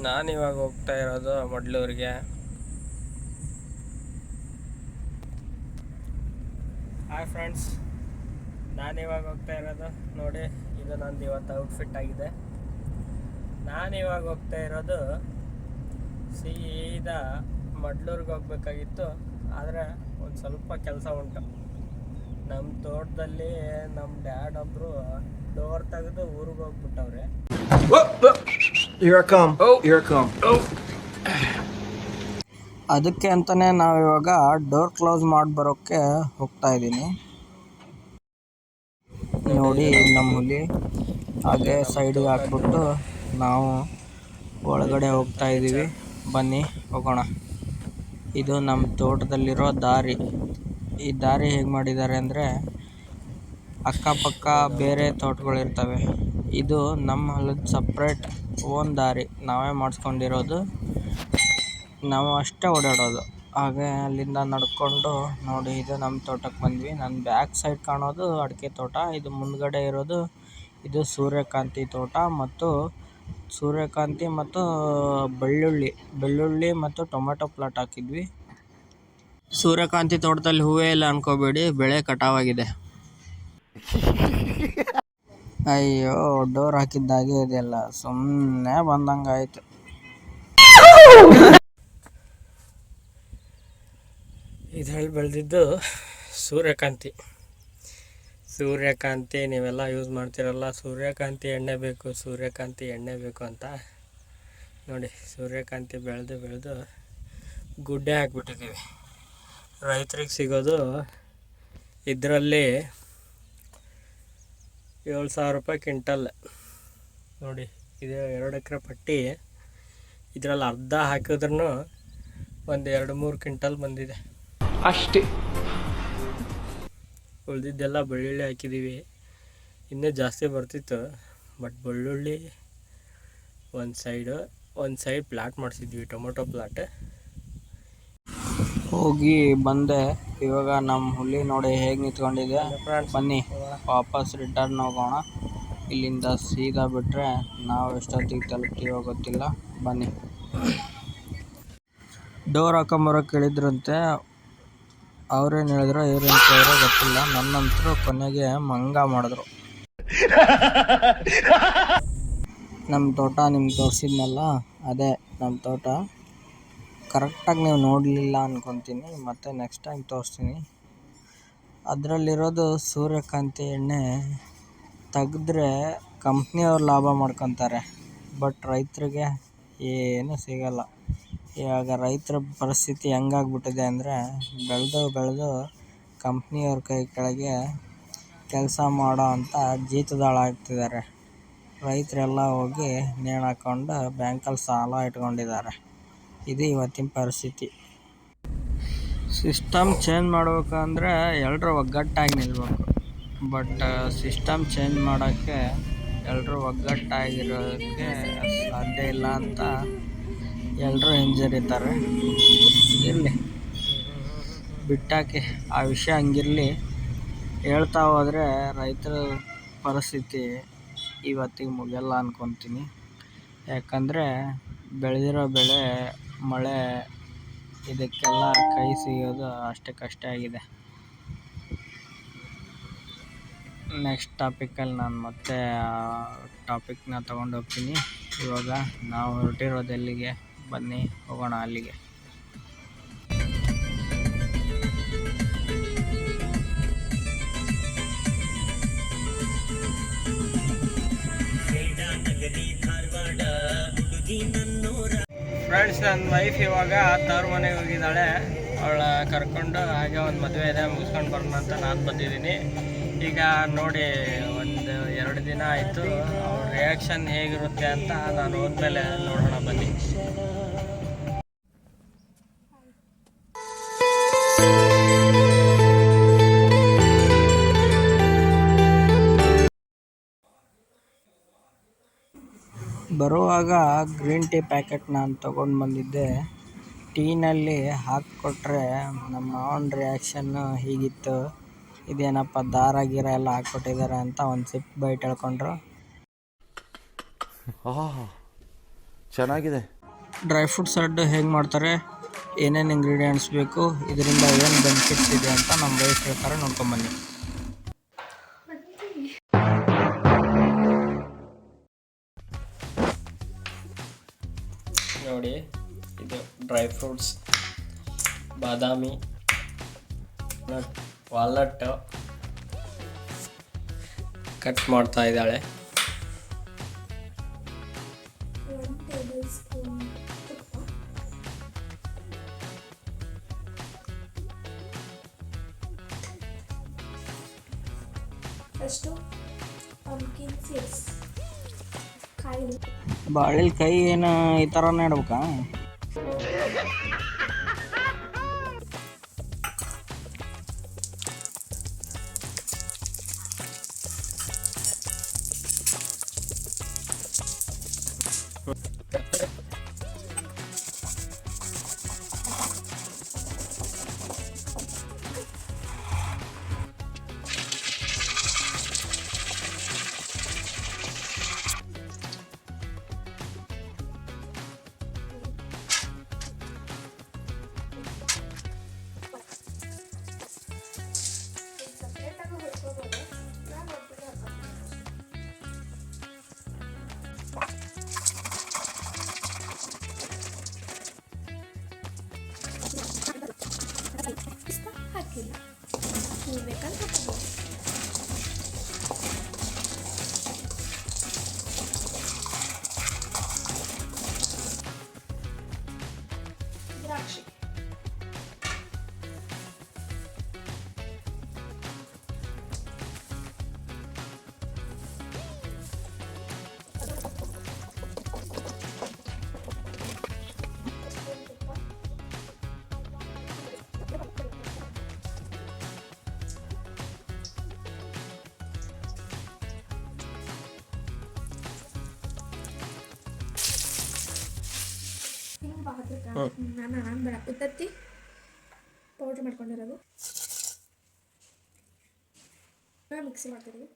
ನಾನಿವಾಗ ಹೋಗ್ತಾ ಇರೋದು ಮಡ್ಲೂರಿಗೆ. ಹಾಯ್ ಫ್ರೆಂಡ್ಸ್, ನಾನಿವಾಗ ಹೋಗ್ತಾ ಇರೋದು ನೋಡಿ, ಇದು ನಂದು ಇವತ್ತು ಔಟ್ಫಿಟ್ ಆಗಿದೆ. ನಾನಿವಾಗ ಹೋಗ್ತಾ ಇರೋದು ಸೀದಾ ಮಡ್ಲೂರಿಗೆ ಹೋಗ್ಬೇಕಾಗಿತ್ತು, ಆದರೆ ಒಂದು ಸ್ವಲ್ಪ ಕೆಲಸ ಉಂಟು. ನಮ್ಮ ತೋಟದಲ್ಲಿ ನಮ್ಮ ಡ್ಯಾಡ್ ಒಬ್ಬರು ಡೋರ್ ತೆಗೆದು ಊರಿಗೆ ಹೋಗ್ಬಿಟ್ಟವ್ರೆ. ಅದಕ್ಕೆ ಅಂತಲೇ ನಾವಿವಾಗ ಡೋರ್ ಕ್ಲೋಸ್ ಮಾಡಿ ಬರೋಕ್ಕೆ ಹೋಗ್ತಾ ಇದ್ದೀನಿ. ನೋಡಿ ನಮ್ಮ ಹುಲಿ ಹಾಗೆ ಸೈಡಿಗೆ ಹಾಕ್ಬಿಟ್ಟು ನಾವು ಒಳಗಡೆ ಹೋಗ್ತಾ ಇದ್ದೀವಿ. ಬನ್ನಿ ಹೋಗೋಣ. ಇದು ನಮ್ಮ ತೋಟದಲ್ಲಿರೋ ದಾರಿ. ಈ ದಾರಿ ಹೇಗೆ ಮಾಡಿದ್ದಾರೆ ಅಂದರೆ, ಅಕ್ಕಪಕ್ಕ ಬೇರೆ ತೋಟಗಳಿರ್ತವೆ, ಇದು ನಮ್ಮ ಹೊಲದ ಸಪ್ರೇಟ್ ಓನ್ ದಾರಿ. ನಾವೇ ಮಾಡಿಸ್ಕೊಂಡಿರೋದು, ನಾವು ಅಷ್ಟೇ ಓಡಾಡೋದು. ಹಾಗೆ ಅಲ್ಲಿಂದ ನಡ್ಕೊಂಡು ನೋಡಿ, ಇದು ನಮ್ಮ ತೋಟಕ್ಕೆ ಬಂದ್ವಿ. ನನ್ನ ಬ್ಯಾಕ್ ಸೈಡ್ ಕಾಣೋದು ಅಡಿಕೆ ತೋಟ, ಇದು ಮುಂದ್ಗಡೆ ಇರೋದು ಇದು ಸೂರ್ಯಕಾಂತಿ ತೋಟ. ಮತ್ತು ಸೂರ್ಯಕಾಂತಿ ಮತ್ತು ಬೆಳ್ಳುಳ್ಳಿ ಮತ್ತು ಟೊಮೆಟೊ ಪ್ಲಾಟ್ ಹಾಕಿದ್ವಿ. ಸೂರ್ಯಕಾಂತಿ ತೋಟದಲ್ಲಿ ಹೂವೇ ಇಲ್ಲ ಅನ್ಕೋಬೇಡಿ, ಬೆಳೆ ಕಟಾವಾಗಿದೆ. ಅಯ್ಯೋ, ಡೋರ್ ಹಾಕಿದ್ದಾಗೆ ಇದೆಯಲ್ಲ, ಸುಮ್ಮನೆ ಬಂದಂಗಾಯ್ತು. ಇದರಲ್ಲಿ ಬೆಳೆದಿದ್ದು ಸೂರ್ಯಕಾಂತಿ ನೀವೆಲ್ಲ ಯೂಸ್ ಮಾಡ್ತಿರಲ್ಲ, ಸೂರ್ಯಕಾಂತಿ ಎಣ್ಣೆ ಬೇಕು ಅಂತ ನೋಡಿ, ಸೂರ್ಯಕಾಂತಿ ಬೆಳೆದು ಗುಡ್ಡೆ ಹಾಕ್ಬಿಟ್ಟಿದ್ದೀವಿ. ರೈತರಿಗೆ ಸಿಗೋದು ಇದರಲ್ಲಿ 7,000 ರೂಪಾಯಿ ಕ್ವಿಂಟಲ್. ನೋಡಿ, ಇದು 2 ಎಕರೆ ಪಟ್ಟಿ. ಇದರಲ್ಲಿ ಅರ್ಧ ಹಾಕಿದ್ರೂ ಒಂದು 2-3 ಕ್ವಿಂಟಲ್ ಬಂದಿದೆ ಅಷ್ಟೇ. ಉಳಿದಿದ್ದೆಲ್ಲ ಬೆಳ್ಳುಳ್ಳಿ ಹಾಕಿದ್ದೀವಿ. ಇನ್ನೂ ಜಾಸ್ತಿ ಬರ್ತಿತ್ತು, ಬಟ್ ಬೆಳ್ಳುಳ್ಳಿ ಒಂದು ಸೈಡ್ ಪ್ಲಾಟ್ ಮಾಡಿಸಿದ್ವಿ, ಟೊಮೊಟೊ ಪ್ಲಾಟ್. ಹೋಗಿ ಬಂದೆ. ಇವಾಗ ನಮ್ಮ ಹುಲಿ ನೋಡಿ ಹೇಗೆ ನಿಂತ್ಕೊಂಡಿದೆ. ಬನ್ನಿ ವಾಪಸ್ ರಿಟರ್ನ್ ಹೋಗೋಣ. ಇಲ್ಲಿಂದ ಸೀದಾ ಬಿಟ್ಟರೆ ನಾವು ಎಷ್ಟೊತ್ತಿಗೆ ತಲುಪ್ತೀವೋ ಗೊತ್ತಿಲ್ಲ. ಬನ್ನಿ. ಡೋರ್ ಹಾಕೊಂಬರೋಕೆ ಹೇಳಿದ್ರಂತೆ. ಅವ್ರೇನು ಹೇಳಿದ್ರು ಇವ್ರೇನು ಕೇಳಿದ್ರು ಗೊತ್ತಿಲ್ಲ. ನನ್ನಂತರೂ ಕೊನೆಗೆ ಮಂಗ ಮಾಡಿದ್ರು. ನಮ್ಮ ತೋಟ ನಿಮ್ಗೆ ತೋರಿಸಿದ್ನಲ್ಲ, ಅದೇ ನಮ್ಮ ತೋಟ. ಕರೆಕ್ಟಾಗಿ ನೀವು ನೋಡಲಿಲ್ಲ ಅಂದ್ಕೊತೀನಿ, ಮತ್ತು ನೆಕ್ಸ್ಟ್ ಟೈಮ್ ತೋರಿಸ್ತೀನಿ. ಅದರಲ್ಲಿರೋದು ಸೂರ್ಯಕಾಂತಿ ಎಣ್ಣೆ. ತೆಗೆದ್ರೆ ಕಂಪ್ನಿಯವ್ರು ಲಾಭ ಮಾಡ್ಕೊತಾರೆ, ಬಟ್ ರೈತರಿಗೆ ಏನೂ ಸಿಗಲ್ಲ. ಇವಾಗ ರೈತರ ಪರಿಸ್ಥಿತಿ ಹೆಂಗಾಗ್ಬಿಟ್ಟಿದೆ ಅಂದರೆ, ಬೆಳೆದು ಕಂಪ್ನಿಯವ್ರ ಕೈ ಕೆಳಗೆ ಕೆಲಸ ಮಾಡೋ ಅಂಥ ಜೀತದಾಳ ಆಗ್ತಿದ್ದಾರೆ. ರೈತರೆಲ್ಲ ಹೋಗಿ ನೇಣು ಹಾಕ್ಕೊಂಡು ಬ್ಯಾಂಕಲ್ಲಿ ಸಾಲ ಇಟ್ಕೊಂಡಿದ್ದಾರೆ. ಇದು ಇವತ್ತಿನ ಪರಿಸ್ಥಿತಿ. ಸಿಸ್ಟಮ್ ಚೇಂಜ್ ಮಾಡ್ಬೇಕಂದ್ರೆ ಎಲ್ಲರೂ ಒಗ್ಗಟ್ಟಾಗಿ ನಿಲ್ಬೇಕು, ಬಟ್ ಸಿಸ್ಟಮ್ ಚೇಂಜ್ ಮಾಡೋಕ್ಕೆ ಎಲ್ಲರೂ ಒಗ್ಗಟ್ಟಾಗಿರೋಕ್ಕೆ ಸಾಧ್ಯ ಇಲ್ಲ ಅಂತ ಎಲ್ಲರೂ ಹಿಂಜರಿತಾರೆ. ಇರಲಿ, ಬಿಟ್ಟಾಕಿ, ಆ ವಿಷಯ ಹಂಗಿರಲಿ. ಹೇಳ್ತಾ ಹೋದರೆ ರೈತರ ಪರಿಸ್ಥಿತಿ ಇವತ್ತಿಗೆ ಮುಗಿಯಲ್ಲ ಅಂದ್ಕೊತೀನಿ. ಯಾಕಂದರೆ ಬೆಳೆದಿರೋ ಬೆಳೆ, ಮಳೆ, ಇದಕ್ಕೆಲ್ಲ ಕೈ ಸಿಗೋದು ಅಷ್ಟೇ ಕಷ್ಟ ಆಗಿದೆ. ನೆಕ್ಸ್ಟ್ ಟಾಪಿಕಲ್ಲಿ ನಾನು ಮತ್ತೆ ಆ ಟಾಪಿಕ್ನ ತೊಗೊಂಡು ಹೋಗ್ತೀನಿ. ಇವಾಗ ನಾವು ಹೊರಟಿರೋದು ಎಲ್ಲಿಗೆ, ಬನ್ನಿ ಹೋಗೋಣ ಅಲ್ಲಿಗೆ. ಫ್ರೆಂಡ್ಸ್, ನನ್ನ ವೈಫ್ ಇವಾಗ ತವ್ರ ಮನೆಗೆ ಹೋಗಿದ್ದಾಳೆ. ಅವಳ ಕರ್ಕೊಂಡು ಹಾಗೆ ಒಂದು ಮದುವೆ ಇದೆ, ಮುಗಿಸ್ಕೊಂಡು ಬರೋಣ ಅಂತ ನಾನು ಬಂದಿದ್ದೀನಿ. ಈಗ ನೋಡಿ, 1-2 ದಿನ ಆಯಿತು. ಅವ್ರ ರಿಯಾಕ್ಷನ್ ಹೇಗಿರುತ್ತೆ ಅಂತ ನಾನು ಹೋದ್ಮೇಲೆ ನೋಡೋಣ, ಬನ್ನಿ. ಬರುವಾಗ ಗ್ರೀನ್ ಟೀ ಪ್ಯಾಕೆಟ್ ನಾನು ತೊಗೊಂಡು ಬಂದಿದ್ದೆ. ಟೀನಲ್ಲಿ ಹಾಕಿಕೊಟ್ರೆ ನಮ್ಮ ಮಾವನ ರಿಯಾಕ್ಷನ್ನು ಹೀಗಿತ್ತು. ಇದೇನಪ್ಪ ದಾರ ಗೀರ ಎಲ್ಲ ಹಾಕ್ಕೊಟ್ಟಿದ್ದಾರೆ ಅಂತ ಒಂದು ಸಿಪ್ ಬೈಟ್ ಹೇಳ್ಕೊಂಡ್ರು. ಚೆನ್ನಾಗಿದೆ. ಡ್ರೈ ಫ್ರೂಟ್ಸ್ ಲಡ್ಡು ಹೇಗೆ ಮಾಡ್ತಾರೆ, ಏನೇನು ಇಂಗ್ರೀಡಿಯೆಂಟ್ಸ್ ಬೇಕು, ಇದರಿಂದ ಏನು ಬೆನಿಫಿಟ್ಸ್ ಇದೆ ಅಂತ ನಮ್ಮ ವೈಫ್ ಹೇಳ್ತಾರೆ, ನೋಡ್ಕೊಂಬನ್ನಿ. ನೋಡಿ, ಇದು ಡ್ರೈ ಫ್ರೂಟ್ಸ್, ಬಾದಾಮಿ, ವಾಲ್ನಟ್ ಕಟ್ ಮಾಡ್ತಾ ಇದ್ದಾಳೆ. ಫಸ್ಟು ಪಂಪ್ಕಿನ್ ಸೀಡ್ಸ್ ಕಾಯಿ, ಬಾಳೆಕಾಯಿ ಏನು ಈ ಥರನೇ ಇಡ್ಬೇಕಾ? ಸಪ್ರೇಟಾಗಿ ಹೊರ್ಕೋಬೋದು. ನಾನು ಒಟ್ಟಿಗೆ ಹಾಕೋತೀನಿ. ಪಿಸ್ತಾ ಹಾಕಿಲ್ಲ, ನೀವು ಬೇಕಂತ ಹಾಕೋಬೋದು. ದ್ರಾಕ್ಷಿ, ನಾನು ಬೇಡ ಉತ್ತತ್ತಿ ಪೌಡ್ರ್ ಮಾಡ್ಕೊಂಡಿರೋದು ಮಿಕ್ಸಿ ಮಾಡ್ತಿದ್ದೀವಿ.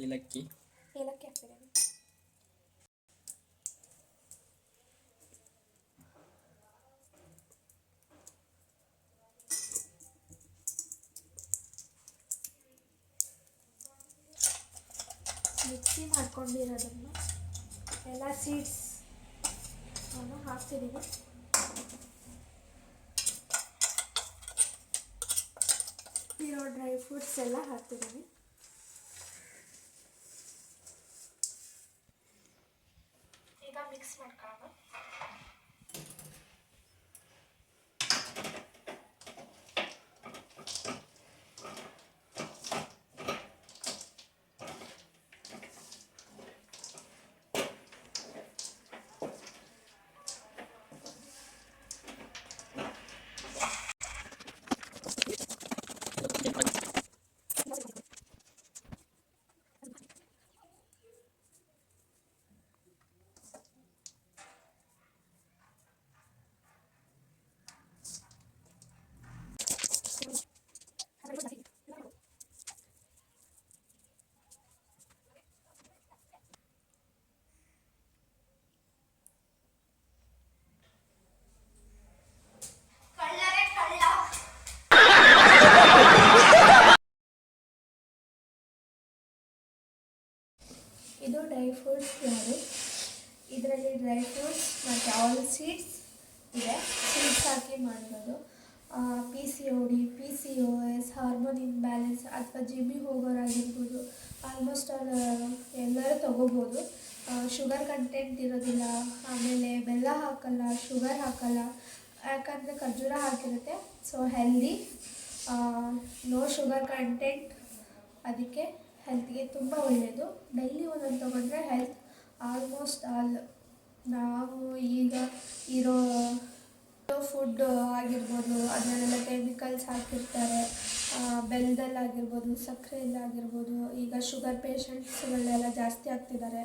ಏಲಕ್ಕಿ ಹಾಕ್ತಿದ್ದೀವಿ. ಮಿಕ್ಸಿ ಮಾಡ್ಕೊಂಡಿರೋದನ್ನು ಎಲ್ಲ ಸೀಡ್ಸ್ ಹಾಕ್ತಿದ್ದೀವಿ. ಇರೋ ಡ್ರೈ ಫ್ರೂಟ್ಸ್ ಎಲ್ಲ ಹಾಕ್ತಿದ್ದೀವಿ. ಈಗ ಮಿಕ್ಸ್ ಮಾಡ್ಕೊಳ್ಳೋಣ. ಇದು ಡ್ರೈ ಫ್ರೂಟ್ಸ್ ಲಾಡು. ಇದರಲ್ಲಿ ಡ್ರೈ ಫ್ರೂಟ್ಸ್ ಮತ್ತು ಆಲ್ ಸೀಡ್ಸ್ ಇದೆ. ಸೀಡ್ಸ್ ಹಾಕಿ ಮಾಡಿರೋದು. PCOD, PCOS, ಹಾರ್ಮೋನ್ ಇಂಬ್ಯಾಲೆನ್ಸ್ ಅಥವಾ ಜಿಮ್ಮಿಗೆ ಹೋಗೋರಾಗಿರ್ಬೋದು, ಆಲ್ಮೋಸ್ಟ್ ಎಲ್ಲರೂ ತೊಗೋಬೋದು. ಶುಗರ್ ಕಂಟೆಂಟ್ ಇರೋದಿಲ್ಲ, ಆಮೇಲೆ ಬೆಲ್ಲ ಹಾಕಲ್ಲ, ಶುಗರ್ ಹಾಕಲ್ಲ, ಯಾಕಂದರೆ ಖರ್ಜೂರ ಹಾಕಿರುತ್ತೆ. So healthy, low sugar content, ಅದಕ್ಕೆ ಹೆಲ್ತ್ಗೆ ತುಂಬ ಒಳ್ಳೆಯದು. ಡೈಲಿ ಒಂದೊಂದು ತೊಗೊಂಡ್ರೆ ಹೆಲ್ತ್ ಆಲ್ಮೋಸ್ಟ್ ಆಲ್ ನಾವು ಈಗ ಇರೋ ಫುಡ್ ಆಗಿರ್ಬೋದು ಅದರಲ್ಲೆಲ್ಲ ಕೆಮಿಕಲ್ಸ್ ಹಾಕಿರ್ತಾರೆ. ಬೆಲ್ಲದಲ್ಲಾಗಿರ್ಬೋದು, ಸಕ್ಕರೆಯಲ್ಲಾಗಿರ್ಬೋದು. ಈಗ ಶುಗರ್ ಪೇಷಂಟ್ಸ್ಗಳೆಲ್ಲ ಜಾಸ್ತಿ ಆಗ್ತಿದ್ದಾರೆ,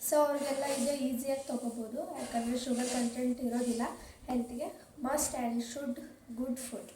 ಸೊ ಅವ್ರಿಗೆಲ್ಲ ಇದು ಈಸಿಯಾಗಿ ತೊಗೋಬೋದು, ಯಾಕಂದರೆ ಶುಗರ್ ಕಂಟೆಂಟ್ ಇರೋದಿಲ್ಲ. ಹೆಲ್ತ್ಗೆ must and should good food.